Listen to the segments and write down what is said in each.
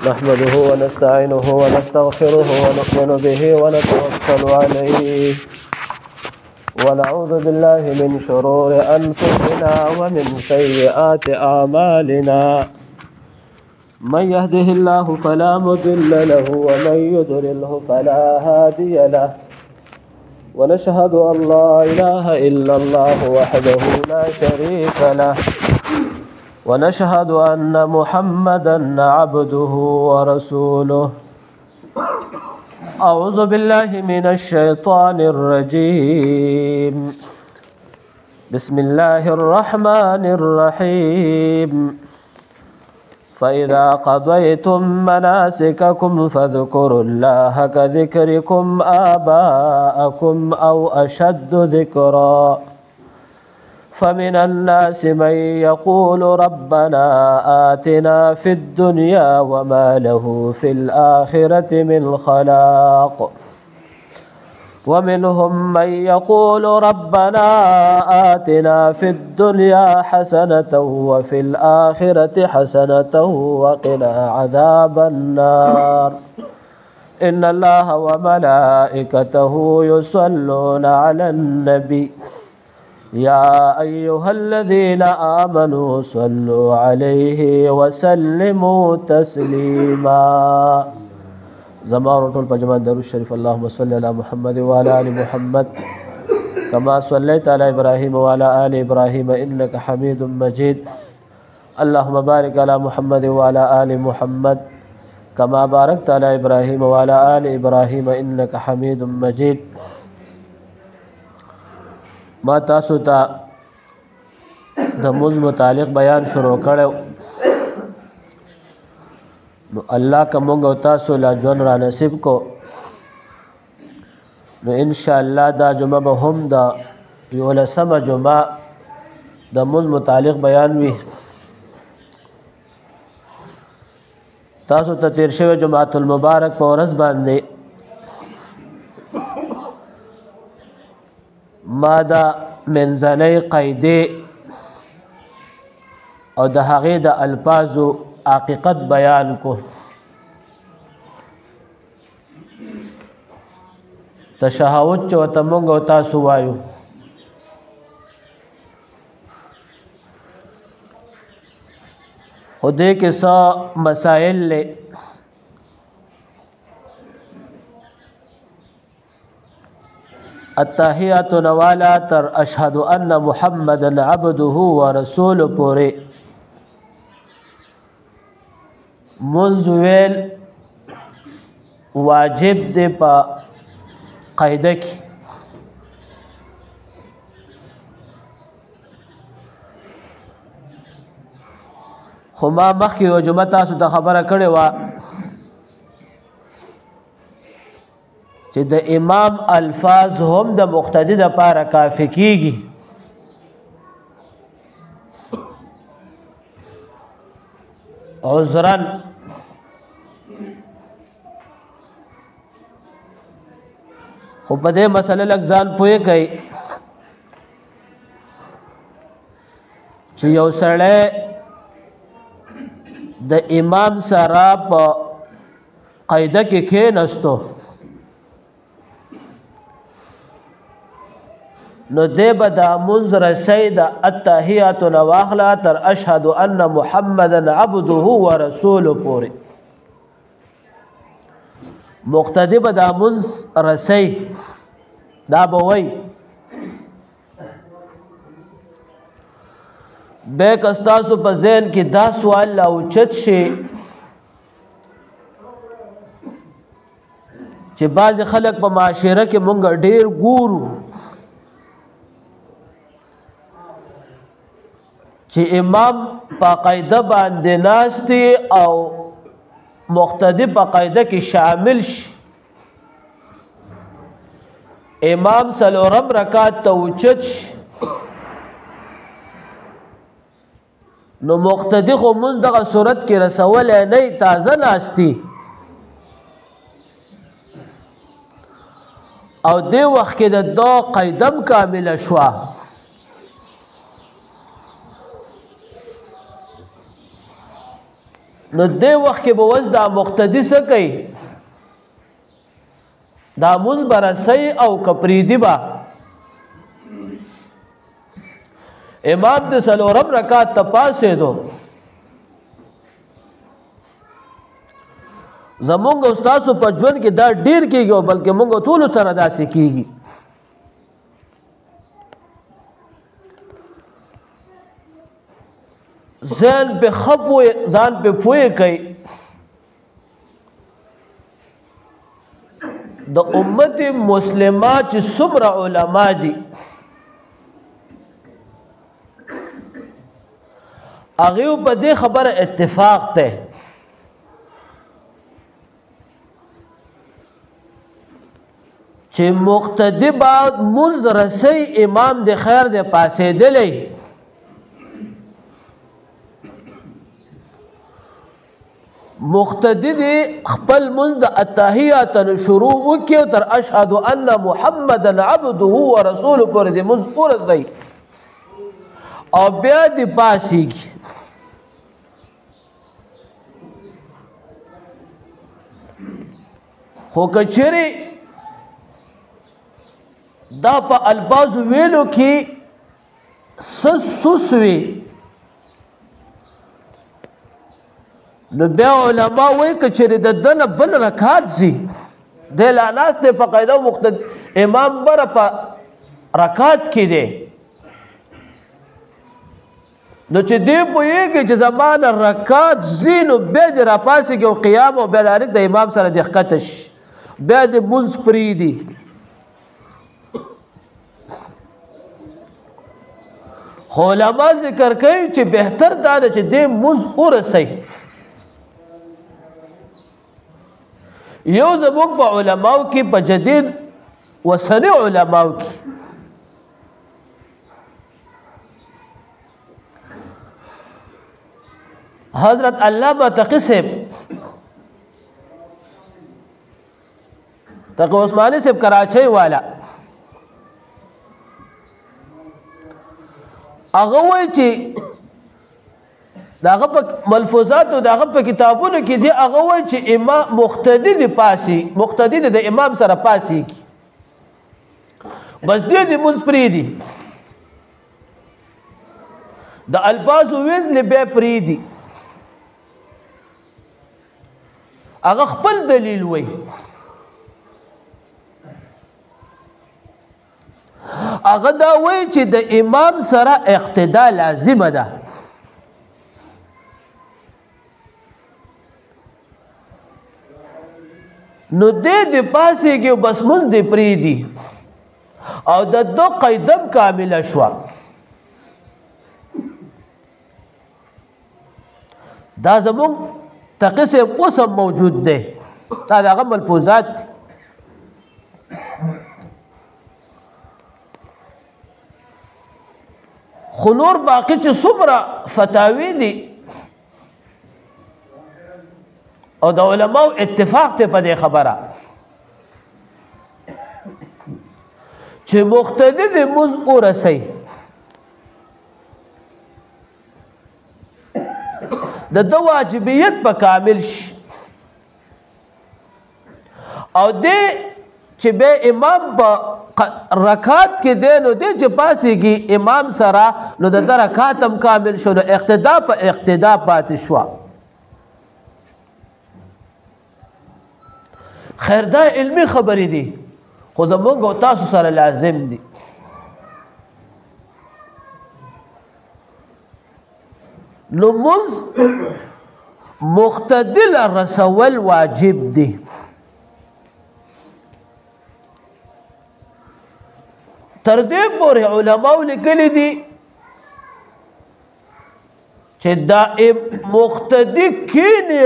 نحمده ونستعينه ونستغفره ونؤمن به ونتوكل عليه ونعوذ بالله من شرور أنفسنا ومن سيئات أعمالنا من يهده الله فلا مضل له ومن يضلله فلا هادي له ونشهد أن لا إله إلا الله وحده لا شريك له ونشهد أن محمدا عبده ورسوله أعوذ بالله من الشيطان الرجيم بسم الله الرحمن الرحيم فإذا قضيتم مناسككم فاذكروا الله كذكركم آباءكم أو أشد ذكرا فمن الناس من يقول ربنا آتنا في الدنيا وما له في الآخرة من خلاق ومنهم من يقول ربنا آتنا في الدنيا حسنة وفي الآخرة حسنة وقنا عذاب النار إن الله وملائكته يصلون على النبي يا أيها الذين آمنوا صلوا عليه وسلموا تسليما زمان طول بجمان درود الشريف اللهم صل على محمد وعلى آل محمد كما صليت على إبراهيم وعلى آل إبراهيم إنك حميد مجيد اللهم بارك على محمد وعلى آل محمد كما باركت على إبراهيم وعلى آل إبراهيم إنك حميد مجيد ما تاسو ته د موږ متعلق بیان شروع کړو نو الله که موږ او تاسو لا ژوند را نصیب کو نو ان شاء الله دا جمعه به هم د 11مه جمعه د موږ متعلق بیان وي تاسو ته تیر شوی جمعه المبارک په ورځ باندې ما دا منځنۍ قاعده او د هغې د الفاظو حقیقت بیان کو تشهود چې ورته موږ او تاسو وایو خو دې کې څه مسائل لې التحیات نوالا تر اشهد ان محمد عبده ورسوله پوری منذ ویل واجب دی پا قاعده کی خو ما مخکې یو جمعه تاسو ته خبره کړې وه چې د امام الفاظ هم د مقتدی د پاره کافی کیږي عذرن خو په دې مسله لږ ځان پوهې کوي چې یو سړی د امام سره په قاعده کې کېناستو نو دی به دا منځ رسی د التحیات نواخله تر اشهد ان محمدا عبده ورسوله پورې مقتدی به دا منځ رسی دا به وی بیا که ستاسو په ذهن کې دا سوال راوچت شي چې بعضې خلک په معاشره کې مونږ ډېر ګورو چې امام په قاعده باندې ناستي او مقتدی په قاعده کې شامل شي امام څلورم رکعت ته اوچت شي نو مقتدی خو مونږ دغه صورت کې رسولی نه تازه ناستي او دې وخت کې د دا قاعدم کامله شوه نو دې وخت کې به وس دا مقتدی څه کوي دا مونځ به رسئ او که پرېږدي به امام د څلورم رکعت ته پاڅېدو زمونږ استاسو په ژوند کې دا ډیر کېږي او بلکې مونږ ټولو سره داسې کېږي ځان په خپوي ځان په پوي کوي د امت مسلمه چې څومره علما دي هغه په دې خبره اتفاق ته چې مقتدی بعد منځ رسي امام د خیر د پاسېدلې مقتدی دی خپل منځ د التحیات شروع وکي تر اشهد ان محمدن عبده ورسوله پر دې منځ ورسي او بیا دی پاسېږي خو کچری دا په الفاظ ویلو کې سسوسوي نو بیا علما وایي که چېرې د دنه بل رکعت ځي دی لا ناست دی په قاعده مقتد امام بره په رکعت کې دی نو چې دی پوهېږي چې زما نه رکعت ځي نو بیا دې راپاڅېږي او قیام او بیا ډایرکټ د امام سره دې ښکته شي بیا دې مونځ پرېږدي خو علما ذکر کوي چې بهتر دا ده چې دې مونځ ورسئ یو زموږ په علماو کې په جدید وسنی علماو کې حضرت علامہ تقی صاحب تقی عثمانی صاحب کراچۍ والا هغه وایي چې داغه په ملفوظات او داغه په کتابونو کې دی هغه وایي چې امام مقتدی دی پاسي مقتدی د امام سره پاسي کی بس دې مونږ پری دی د الفاظ وزن به پری دی هغه خپل دلیل وایي هغه دا وایي چې د امام سره اقتدا لازمه ده نو دې پاسېږي بس مونږ دې پرېږدي او د دو قیدم کامله شوه دا زمونږ تقی صاحب اوس هم موجود دی دا د هغه ملفوظات خو نور باقي چې څومره فتاوی دي او د علماء اتفاق ته په دې خبره چې مقتدی د مونځ ورسئ د ده واجبیت په کامل شي او دې چې به امام په رکعت کې دی نو دې چې پاسېږي امام سره نو د ده رکعت هم کامل شو نو اقتدا په اقتدا پاتې شوه خیر دا علمی خبرې دي خو زمونږ او تاسو سره لازم دي نو مونځ مقتدی رسول واجب دي تر دې پورې علماو لیکلي دي چې دا مقتدی کینی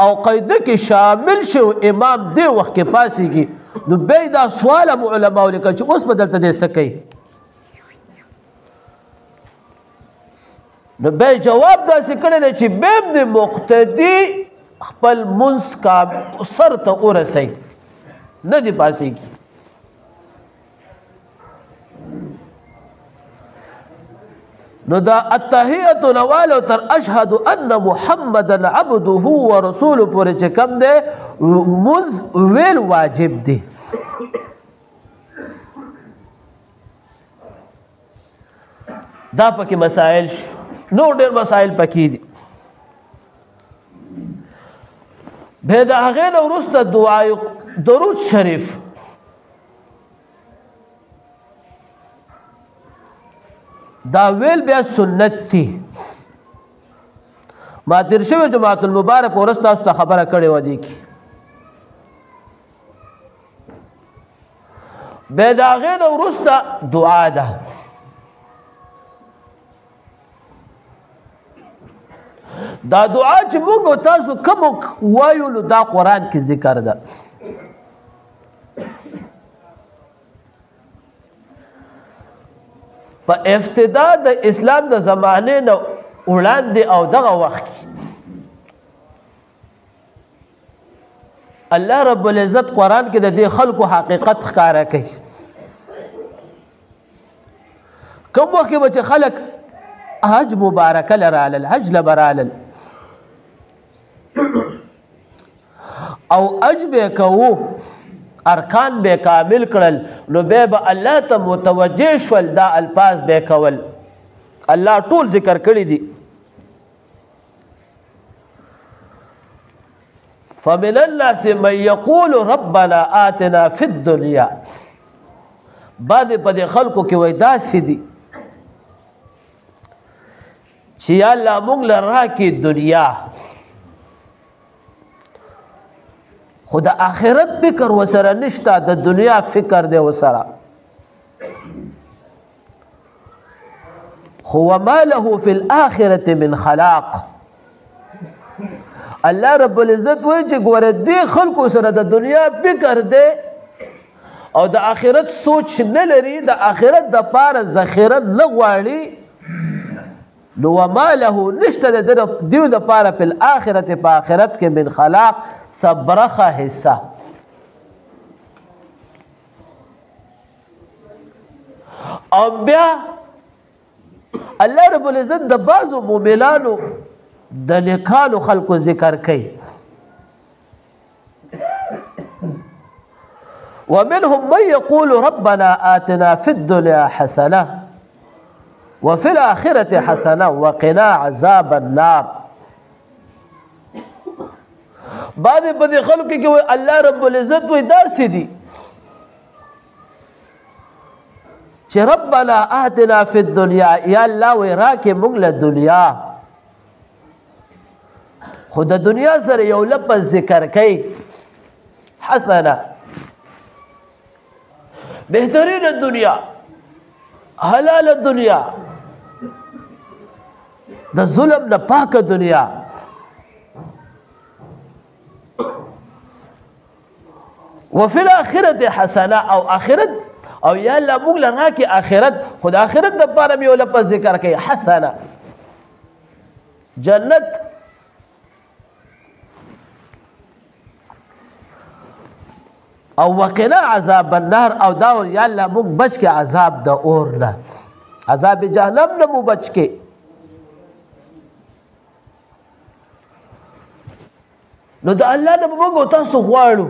او قیده کې شامل شو امام دې وخت کې پاسېږي نو بیا دا سوال هم علماو لیکل چې اوس به دلته دې څه کوي نو بیا جواب داسې کړی دی چې بیا د مقتدی خپل منځ سر ته ورسئ نه دې پاسېږي نو دا التحیت نوالو تر اشهد ان محمدن عبده ورسوله پورې چې کم دی منځ ویل واجب دی. دا پکې مسائل نو ډېر مسائل پکې دي. به د هغې نه وروسته دعای درود شریف دا ویل بیا سنت دي. ما تیر شوی جماعت المبارک ورځ تاسو ته خبره کړې وه دې کې. به د هغې نه وروسته دعا ده. دا دعا چې موږ تاسو کوم وایو نو دا قرآن کې ذکر ده. په ابتدا د اسلام د زمانې نه وړاندې او دغه وخت کې الله رب العزت قرآن کې د دې خلکو حقیقت ښکاره کوي. کوم وخت کې به چې خلک حج مبارکه لرالل، حج لبرالل او حج به کوو، ارکان به کامل کړل، نو به الله ته متوجه شول. دا الفاظ به کول الله ټول ذکر کړی دي. فمن الناس من يقول ربنا آتنا في الدنيا. بعد په دې خلکو کې وای داسې دي چې یا الله موږ له راکې دنیا، خو د آخرت فکر وسره نشته، د دنیا فکر دی وسره. خو وما له فی الآخرة من خلاق. الله رب العزت وایي چې ګوره دې خلکو سره د دنیا فکر دی او د آخرت سوچ نه لري، د آخرت د پاره ذخیره نه غواړي، نو وما له نشته د دیو د پاره په آخرت په آخرت کې من خلاق صبرخه حصہ. او بیا الله رب العزت د بعضو مؤمنانو د نیکانو خلقو ذکر کوي. ومنهم من يقول ربنا آتنا في الدنيا حسنة وفي الآخرة حسنة وقنا عذاب النار. بعد په دې خلکو کې الله رب العزت وایي داسې دي چې ربنا آتنا في الدنيا، یا الله وایي راکې موږ له دنیا. خو د دنیا سره یو لفظ ذکر کوي حسنه، بهترین دنیا، حلال دنیا، د ظلم نه پاک دنیا. وفي الآخرة حسنة او آخرت، او یا الله موږ له راکې آخرت. خو د آخرت دپاره مې یو لفظ ذکر کوي حسنه، جنت. او وقنا عذاب النار، او دا یا الله موږ بچ کې عذاب د اور نه، عذاب جهنم نه مو بچ کې. نو د الله نه موږ تاسو غواړو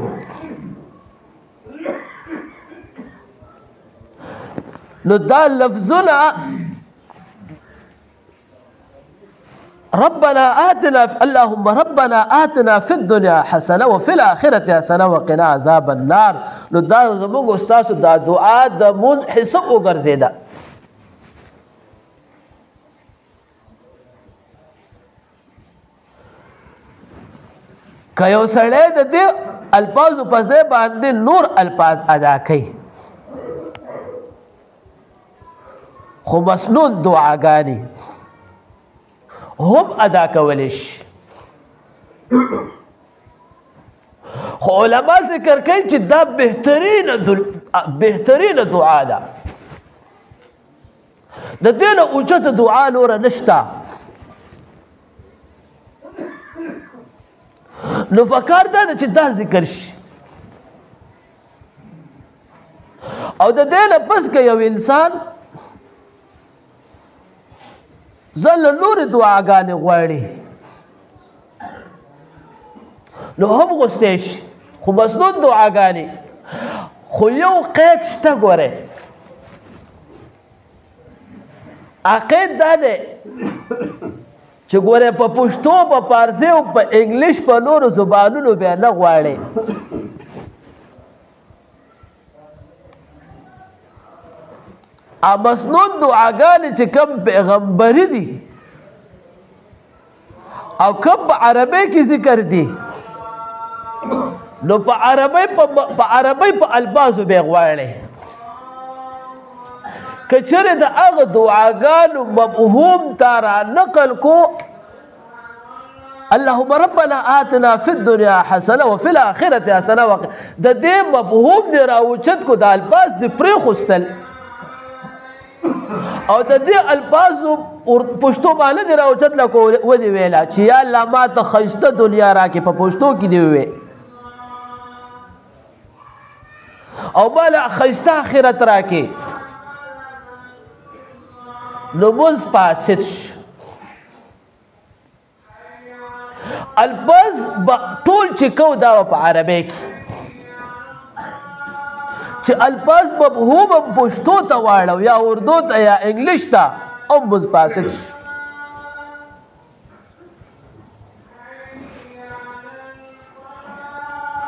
نو دا لفظنا ربنا آتنا اللهم ربنا آتنا في الدنيا حسنة وفي الآخرة حسنة وقنا عذاب النار. نو دا زموږ استاسو دا دعا د مونږ حساب وګرځیدا. که یو سړی د دې الفاظو په ځای باندې نور الفاظ ادا کوي، خو مسنون دعاګانې هم ادا کولی شي. خو علما ذکر کوي چې دا بهترینه دعا ده، د دې نه اوچته دعا نوره نشته. نو فکر دا ده چې دا ذکر شي. او د دې نه پس که یو انسان زل نور دعاګانې غواړي نو هم غوستی شي خو مسنون دعاګانې خو یو قید شته ګوره عقید دا دی چې ګوره په پښتو په پارسي او په انګلیش په نورو زبانونو بیا نه غواړي مسنون دعاګانې چې کم پیغمبري دي او کم په عربی کې ذکر دي نو په عربی په الفاظو به غواړي کچره د هغه دعاګانو مفهوم تارا نقل کو اللهم ربنا آتنا في الدنيا حسنه وفي الاخره حسنه د دې مفهوم دی راوچت کو د الفاظ د پرې خوستل او د دې الفاظ پښتو باندې دی راوچت لکو ودی ویلا چې یا الله ما ته خسته دنیا راکې په پښتو کې دی وی او بالا خسته آخرت راکې نموز پاسد الفاظ طول چې کو دا په عربی کې چې الفاظ مفهوم پښتو ته واړو یا اردو ته یا انګلیش ته او مز پاسد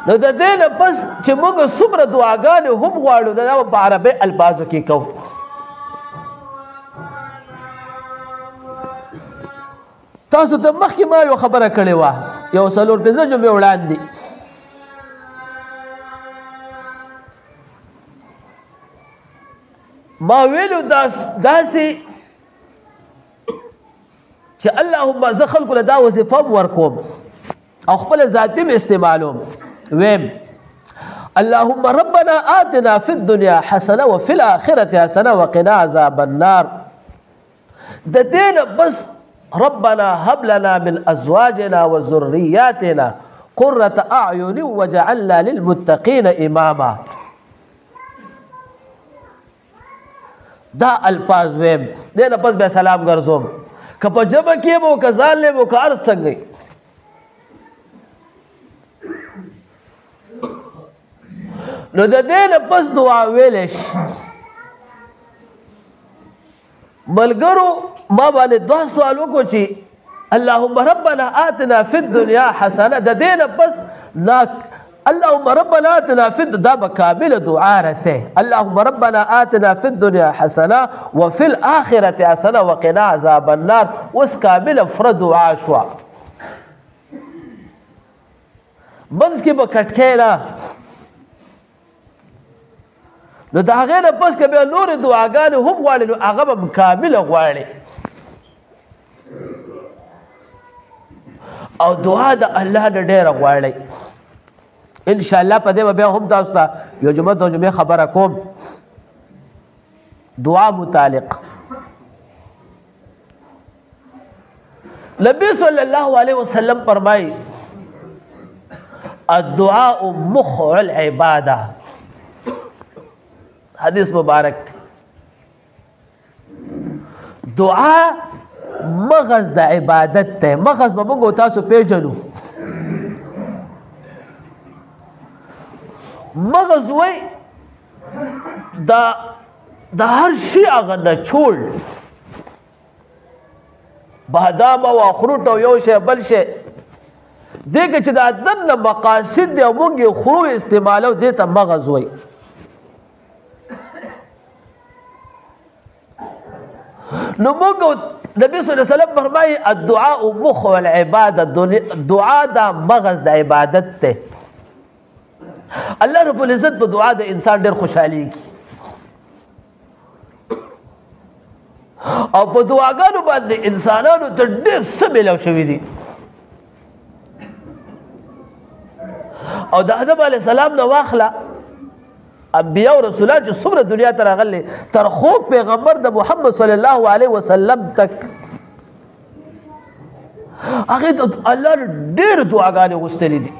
نو د دې نه پس چې موږ څومره دعاګانې هم غواړو دا په عربی الفاظو کې کوو تاسو ته مخکې ما یو خبره کړې وه یو 4-5 جملې وړاندې ما ویلو داسې چې اللهم زه خلکو له دا وظیفه ورکوم او خپل ذاتي م استعمالوم ویم اللهم ربنا آتنا في الدنيا حسنه وفي الاخره حسنه وقنا عذاب النار د دې نه بس ربنا هب لنا من ازواجنا وذرياتنا قرة اعين وجعلنا للمتقين اماما دا الفاظ ویم دینه پس به سلام ګرځوم که په جبه کې مو که ځان له مو که هر څنګه نو د دینه پس دعا ویلې شي ملګرو ما باندې دوه سوال وکړو چې اللهم ربنا آتنا في الدنيا حسنه د دینه پس اللهم ربنا آتنا في دا بكامل دعاء رسه اللهم ربنا آتنا في الدنيا حسنه وفي الاخره حسنه وقنا عذاب النار وس كامل فرد دعاء شوا بس کې بکټکېلا نو دا هغه نه پس کې به نور دعاګانې هم غواړي نو هغه به کامل غواړي او دعا د الله نه ډېره غواړي ان شاء الله په دې به هم تاسو ته یو جمعه خبره کوم دعا متعلق نبی صلی الله علیه وسلم فرمایي الدعاء مخ العباده حدیث مبارک دعا مغز د عبادت ته مغز به موږ تاسو پیژنو مغز وای د هر شي هغه نچول بادام او اخروټ او یو شی بل شی دغه چې د ادن مقاصد دی موږ خو استعمالو دې ته مغز وای نو موږ نبی صلی الله علیه وسلم فرمایي الدعاء مخ العباده دعا دا مغز د عبادت ته الله رب العزت په دعا د انسان ډېر خوشحالي کی او په دعاګانو باندې انسانانو ته ډېر څه ملو شوي دي او د آدم علیه السلام نه واخله انبیاء او رسولان چې څومره دنیا ته راغلي تر خوږ پیغمبر د محمد صلی الله علیه وسلم تک هغه الله ډېر دعاګانې غوښتلې دي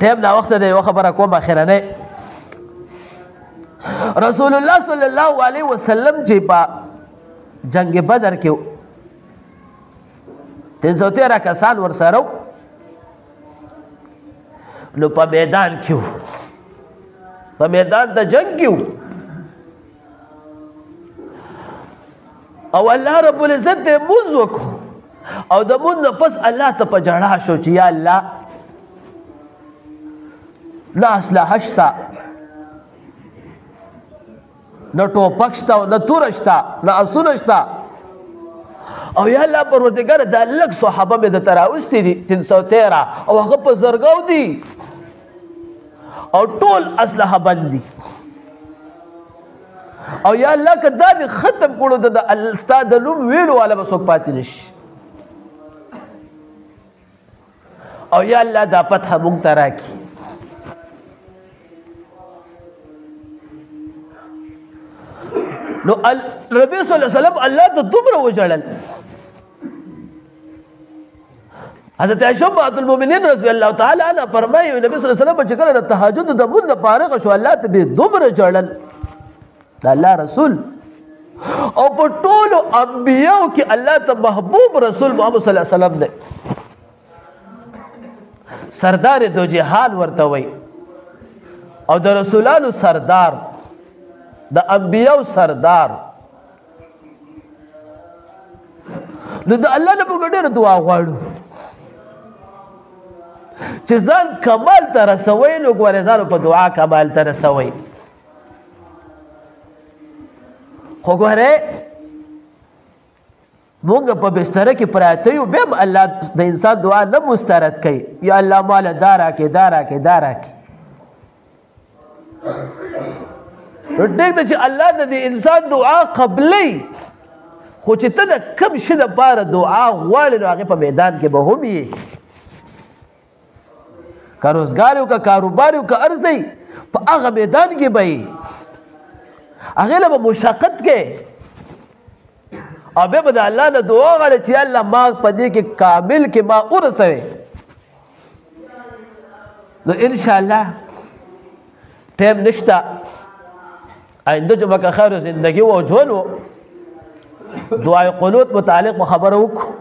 ټیم نا وخت دی یو خبره کوم اخرنه رسول الله صلی الله علیه وسلم چې په جنگ بدر کې 313 کسان ورسره نو په میدان کې په میدان د جنگ کې او الله رب العزت دې مونږ وکړو او د مونږ نه پس الله ته په جړا شو چې یا الله نه اسلحه شته نه ټوپک شته نه توره شته نه اسونه شته او یا الله پروردګار دا لږ صحابه مې درته راوستي دي 313 او هغه په زرګاو دي او ټول اسلحه بند دي او یا الله که دا دې ختم کړو د ستا د نوم ویلو والا به څوک پاتې نشي او یا الله دا فتح مونږ ته راکړي نو نبی صلی الله علیه وسلم الله ته دومره وژړل حضرت عائشہ ام المؤمنین رضی الله تعالی عنها فرمایي نبی صلی الله علیه وسلم چې کله د تهجد د مونږ فارغ شو الله ته به دومره جړل د الله رسول او په ټولو انبیاو کې الله ته محبوب رسول محمد صلی الله علیه وسلم دی سردار دو جهان ورته وي او د رسولانو سردار د انبیاو سردار نو د الله نه موږ ډېره دعا غواړو چې ځان کمال ته رسوئ نو ګورې ځان په دعا کمال ته رسوئ خو ګورې مونږ په بستره کې پراته یو بیا هم الله د انسان دعا نه مسترد کوي یا الله ماله دا راکړې دا راکړې دا راکړې نو ټیک ده چې الله د دې انسان دعا قبلوي خو چې ته د کوم شي لپاره دعا غواړې نو هغې په میدان کې به هم یې که روزګار یو که کاروبار یو که هر ځای په هغه میدان کې به یې هغې له به مشقت کې او بیا به د الله نه دعا غواړې چې الله ما په دې کې کامل کې ما ورسوې نو انشاءالله ټایم نشته آینده جمعه که خیر زندگی و ژوند و دعای قنوت متعلق خبره وکړو